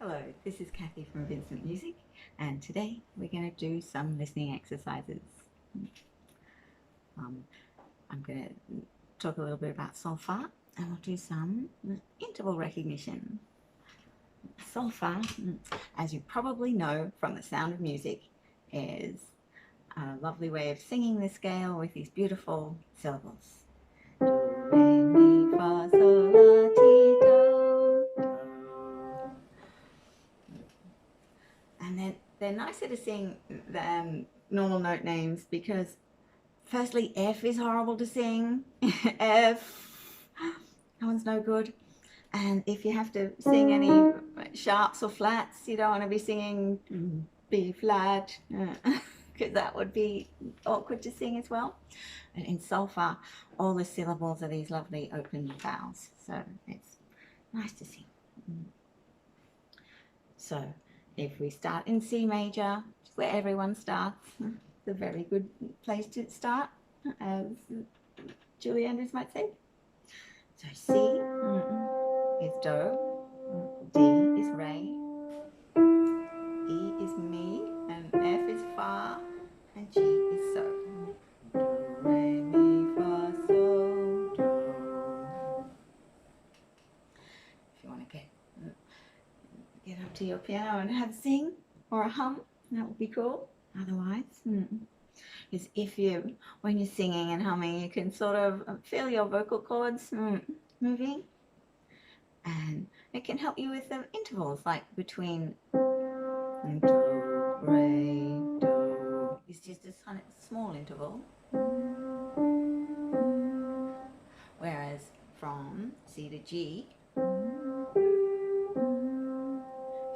Hello, this is Kathy from Vincent Music, and today we're going to do some listening exercises. I'm going to talk a little bit about solfa, and we'll do some interval recognition. Solfa, as you probably know from The Sound of Music, is a lovely way of singing the scale with these beautiful syllables. Do, re, mi, fa, sol, la, ti, do, do. And they're nicer to sing than normal note names because firstly, F is horrible to sing. F, that one's no good. And if you have to sing any sharps or flats, you don't want to be singing B flat because that would be awkward to sing as well. And in solfa, all the syllables are these lovely open vowels, so it's nice to sing. So if we start in C major, where everyone starts, it's a very good place to start, as Julie Andrews might say. So C is do, D is re, E is mi, and F is fa, and G is so. Do, re, mi, fa, sol, do. If you want to get up to your piano and have a sing or a hum, that would be cool. Otherwise, is if you, when you're singing and humming, you can sort of feel your vocal cords moving, and it can help you with the intervals, like between do, re, do. It's just a small interval, whereas from C to G,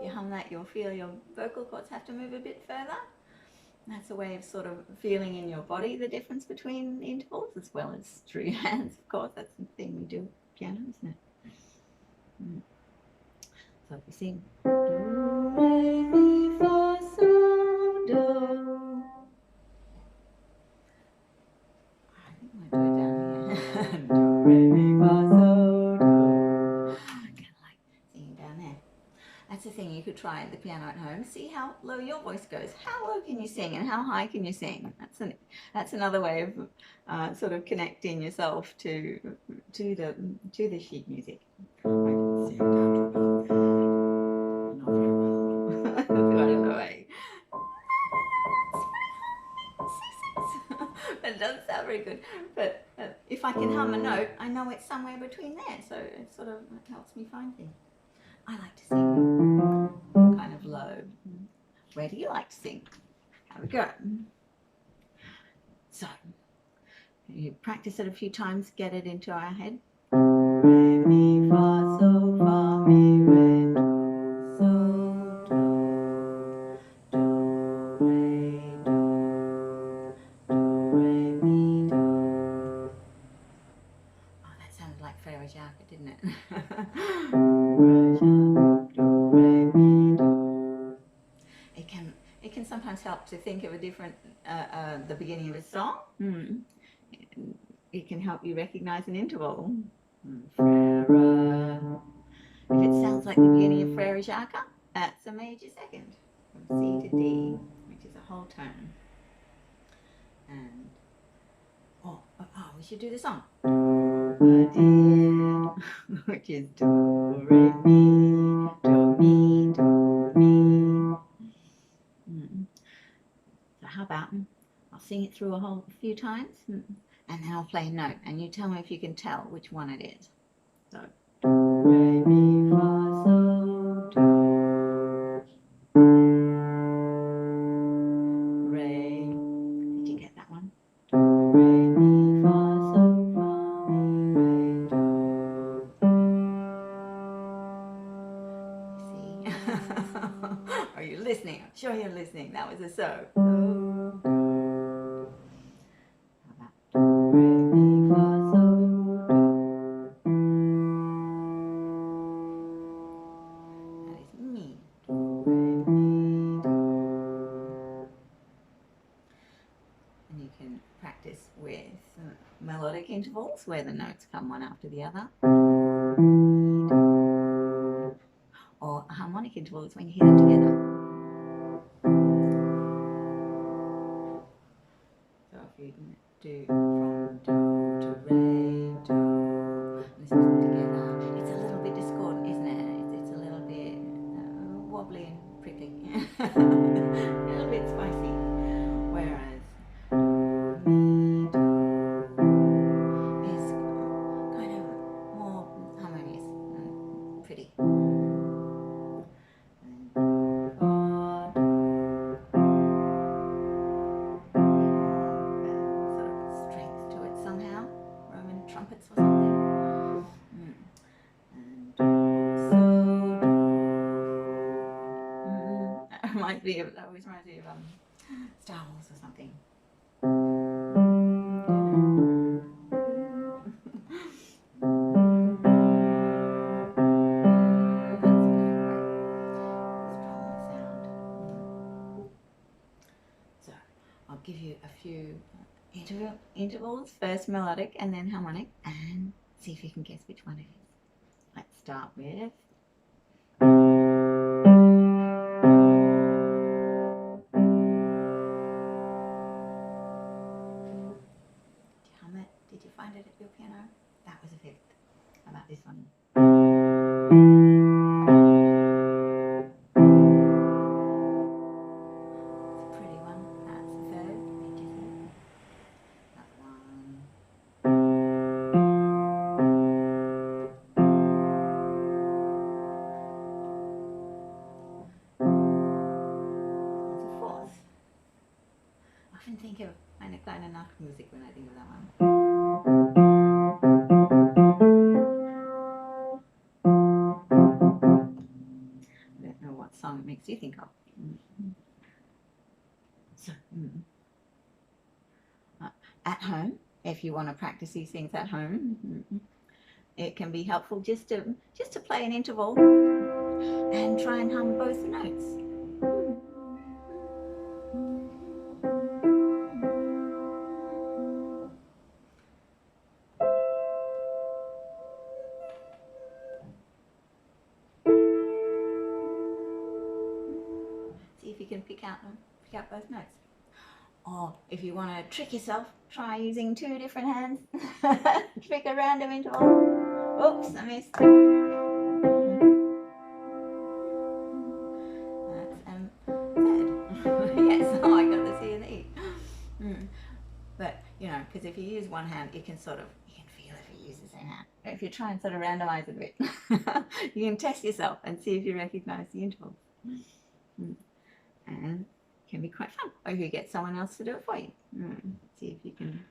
if you hum that, you'll feel your vocal cords have to move a bit further. That's a way of sort of feeling in your body the difference between the intervals, as well as through your hands, of course. That's the thing we do with piano, isn't it? So if you sing do, re, mi, fa, sol, do. I think I'm going to do it down here. Do, re, mi, fa, sol, do. Kind of like singing down there. That's the thing you could try at the piano at home. See how low your voice goes. How low can you sing and how high can you sing? That's another way of sort of connecting yourself to the sheet music. I can sing down to not very well. That's quite a low A. But it doesn't sound very good. But if I can hum a note, I know it's somewhere between there. So it sort of helps me find things. I like to sing kind of low. Where do you like to sing? Have a go. So, you practice it a few times, get it into our head. Do, re, mi, fa, sol, fa, mi, re, do, sol, do. Do, re, do. Do, re, mi, do. Oh, that sounded like Frere Jacques, didn't it? Do, re, mi, do. It can sometimes help to think of a different, the beginning of a song. It can help you recognize an interval. Frere. If it sounds like the beginning of Frere Jacques, that's a major second. From C to D, which is a whole tone. And, we should do the song. Do, which is do, re, mi, do, mi, do, mi. So how about, I'll sing it through a few times, and then I'll play a note, and you tell me if you can tell which one it is. So, do, re, mi, fa, sol, do. Re. Did you get that one? Do, re, mi, fa, sol, fa, mi, re, do. See? Are you listening? I'm sure you're listening. That was a so. So, do. How about do, re, mi, fa, sol, do. That is mi. Do, re, mi, do. And you can practice with melodic intervals where the notes come one after the other. Or hum harmonic intervals when you hear them together. So if you do from do to re, do, listen to them together, it's a little bit discordant, isn't it? It's a little bit wobbly and prickly, a little bit spicy. Whereas do, mi, do is kind of more harmonious and pretty. And do, fa, do, sort of strength to it somehow, Roman trumpets or something. And do, so, do. That always reminds me of Star Wars or something. So I'll give you a few intervals, first melodic and then harmonic, and see if you can guess which one it is. Let's start with did you find it at your piano? That was a fifth. How about this one? It's a pretty one. That's the third. Major third. That one. That's a fourth. I often think of eine kleine Nachtmusik when I think of that one. I don't know what song it makes you think of. So, at home, if you want to practice these things at home, it can be helpful just to play an interval and try and hum both notes. See if you can pick out both notes. Or if you want to trick yourself, try using two different hands. Trick a random interval. Oops, I missed. That's third. Yes, oh, I got the C and E. But, you know, because if you use one hand, you can feel if you use the same hand. If you try and sort of randomize it a bit, you can test yourself and see if you recognize the intervals. And can be quite fun, or if you get someone else to do it for you. See if you can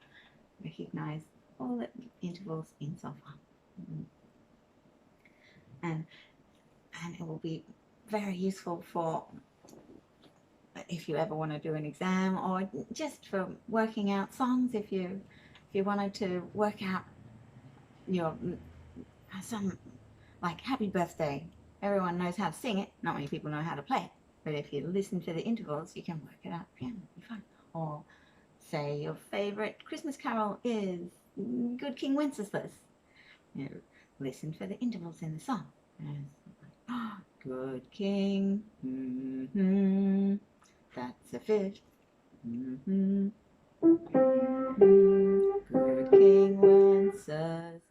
recognize all the intervals in solfa. And it will be very useful for if you ever want to do an exam, or just for working out songs. If you wanted to work out some, like Happy Birthday, everyone knows how to sing it, not many people know how to play it. But if you listen to the intervals, you can work it out. Piano, it'll be fun. Or say your favourite Christmas carol is Good King Wenceslas. Listen for the intervals in the song. Good King, that's a fifth. Good King Wenceslas.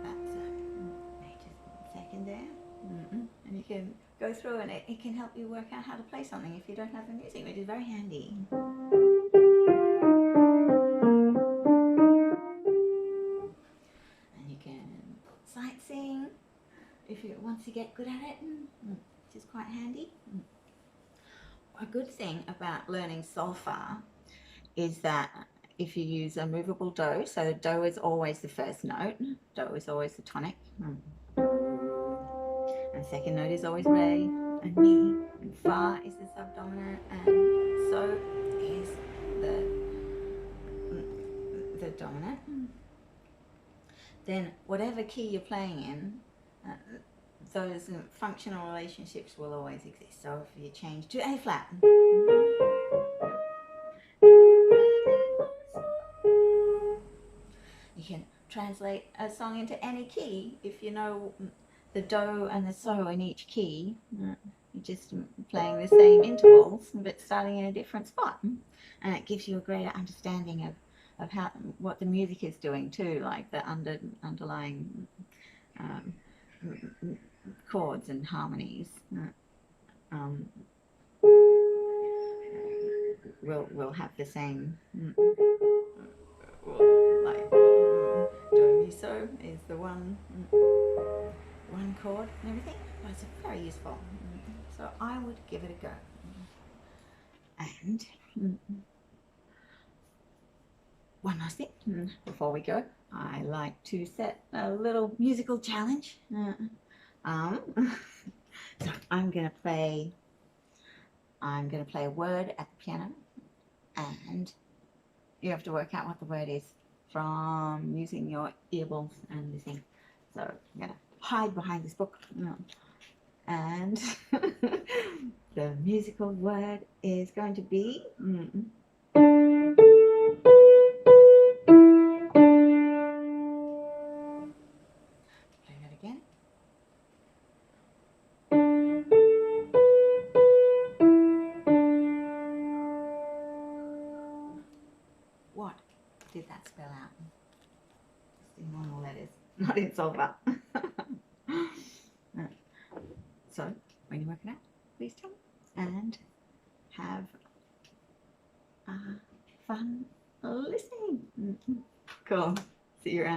That's a major second there. And you can go through and it can help you work out how to play something if you don't have the music, which is very handy. And you can sight sing once you get good at it, which is quite handy. A good thing about learning solfa is that if you use a movable do, so do is always the first note, do is always the tonic. And second note is always re, and mi, and fa is the subdominant, and so is the dominant. Then whatever key you're playing in, those functional relationships will always exist. So if you change to A flat, you can translate a song into any key if you know the do and the so in each key. You're just playing the same intervals, but starting in a different spot, and it gives you a greater understanding of how what the music is doing too, like the underlying chords and harmonies. Will have the same. Like do mi so is the one chord and everything, but it's very useful. So I would give it a go. And one last thing before we go, I like to set a little musical challenge. So I'm gonna play a word at the piano, and you have to work out what the word is from using your earballs and the thing. So I'm gonna hide behind this book, and the musical word is going to be play that again. What did that spell out? Just in normal letters, not in solver. So when you work it out, please tell me, and have fun listening. Cool. See you around.